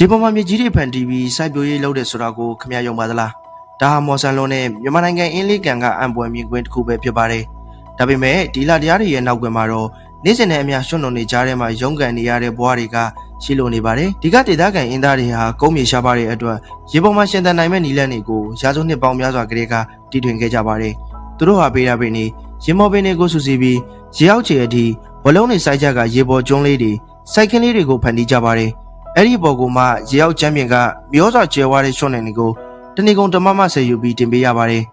ရေပေါ်မှာမြေကြီးတွေဖန်တီးပြီးစိုက်ပျိုးရေးလုပ်တဲ့ဆိုတာကိုခမရယုံပါသလားဒါဟာမော်ဆန်လွန်နဲ့မြန်မာနိုင်ငံအင်းလေးကန်ကအံပွဲမြင်ကွင်းတစ်ခုပဲဖြစ်ပါတယ်ဒါပေမဲ့ဒီလတရားတွေရဲ့နောက်ကွယ်မှာတော့နေ့စဉ်နဲ့အများရွှွန့်လွန်နေကြတဲ့မှာရုန်းကန်နေရတဲ့ဘဝတွေကရှိလို့နေပါတယ်ဒီကဒေသခံအင်းသားတွေဟာကုန်းမြေရှားပါတဲ့အတွက်ရေပေါ်မှာရှင်သန်နိုင်မဲ့နီလန်းတွေကိုရာစုနှစ်ပေါင်းများစွာကလေးကတည်ထွင်ခဲ့ကြပါတယ်သူတို့ဟာပေးတာပင်နေရေမော်ပင်တွေကိုစုစည်းပြီးရေအောက်ခြေအထိဘလုံးတွေစိုက်ကြကရေပေါ်ကျွန်းလေးတွေစိုက်ခင်းလေးတွေကိုဖန်တီးကြပါတယ်အဲ့ဒီပေါ်ကမှရေရောက်ချမ်းပြင်ကမျိုးစွာကျဲဝါးတဲ့ရွှွန့်နယ်တွေကိုတဏီကုံဓမ္မမဆယ်ယူပြီးတင်ပေးရပါတယ်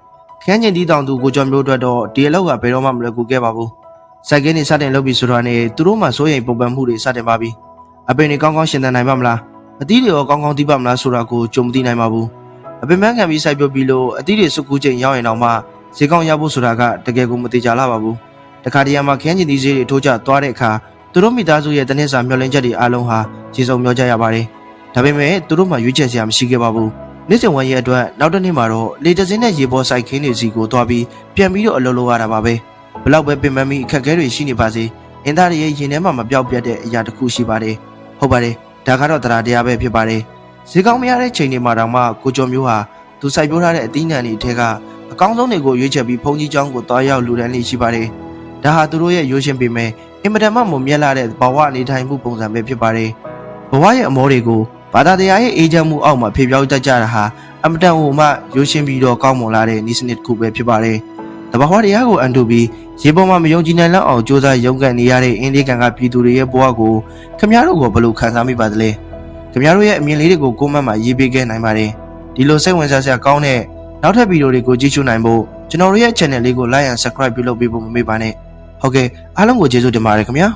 ခန်းကျင်တီးတောင်သူကိုကျော်မျိုးအတွက်တော့ဒီအလောက်ကဘယ်တော့မှမလွယ်ကူခဲ့ပါဘူးစိုက်ကင်းတွေစတင်လုပ်ပြီးဆိုတာနဲ့သူတို့မှစိုးရိမ်ပုံပန်မှုတွေစတင်ပါပြီအပင်တွေကောင်းကောင်းရှင်သန်နိုင်ပါမလားအသီးတွေရောကောင်းကောင်းတီးပါမလားဆိုတာကိုကြုံမသိနိုင်ပါဘူးအပင်ပန်းခံပြီးစိုက်ပျိုးပြီးလို့အသီးတွေစုကူးချိန်ရောက်ရင်တော့မှဈေးကောင်းရဖို့ဆိုတာကတကယ်ကိုမသေးကြလာပါဘူးတခါတရံမှာခန်းကျင်တီးဈေးတွေထိုးကျသွားတဲ့အခါသူတို့မိသားစုရဲ့တနစ်စာမျှော်လင့်ချက်တွေအားလုံးဟာခြေစုံမျောကြရပါတယ်ဒါပေမဲ့သူတို့မှရွေးချယ်စရာမရှိခဲ့ပါဘူးနေ့စဉ်ဝန်ရဲ့အတွက်နောက်တစ်နေ့မှာတော့လေတစင်းနဲ့ရေပေါ်စိုက်ခင်းတွေစီကိုသွားပြီးပြန်ပြီးတော့အလုပ်လုပ်ရတာပါပဲဘလောက်ပဲပင်ပန်းပြီးအခက်အခဲတွေရှိနေပါစေအင်းသားတွေရဲ့ရင်ထဲမှာမပြောက်ပြတ်တဲ့အရာတစ်ခုရှိပါတယ်ဟုတ်ပါတယ်ဒါကတော့တရားတရားပဲဖြစ်ပါတယ်ဈေးကောင်းမရတဲ့ချိန်တွေမှာတောင်မှကိုကျော်မျိုးဟာသူစိုက်ပျိုးထားတဲ့အသီးနှံတွေထဲကအကောင်းဆုံးတွေကိုရွေးချယ်ပြီးဖုန်ကြီးကျောင်းကိုတွားရောက်လူတန်းလေးရှိပါတယ်ဒါဟာသူတို့ရဲ့ရိုးရှင်းပေမဲ့အင်မတန်မှမမြတ်လာတဲ့ဘဝအနေထိုင်မှုပုံစံပဲဖြစ်ပါတယ်ဘဝရဲ့အမောတွေကိုဘာသာတရားရဲ့အေးချမ်းမှုအောက်မှာဖေပြောင်းတတ်ကြတာဟာအမတန်ဟိုမှရိုးရှင်းပြီးတော့ကောင်းမွန်လာတဲ့ဤစနစ်တစ်ခုပဲဖြစ်ပါတယ်တဘာဝတရားကိုအန်တုပြီးရေပေါ်မှာမယုံကြည်နိုင်လောက်အောင်ကြိုးစားရုန်းကန်နေရတဲ့အင်းလေးကန်ကပြည်သူတွေရဲ့ဘဝကိုခင်ဗျားတို့ကဘယ်လိုခံစားမိပါသလဲခင်ဗျားတို့ရဲ့အမြင်လေးတွေကိုကိုမန့်မှာရေးပေးခဲ့နိုင်ပါတယ်ဒီလိုစိတ်ဝင်စားစရာကောင်းတဲ့နောက်ထပ်ဗီဒီယိုတွေကိုကြည့်ရှုနိုင်ဖို့ကျွန်တော်တို့ရဲ့ channel လေးကို like and subscribe ပြုလုပ်ပေးဖို့မမေ့ပါနဲ့ဟုတ်ကဲ့အားလုံးကိုကျေးဇူးတင်ပါတယ်ခင်ဗျာ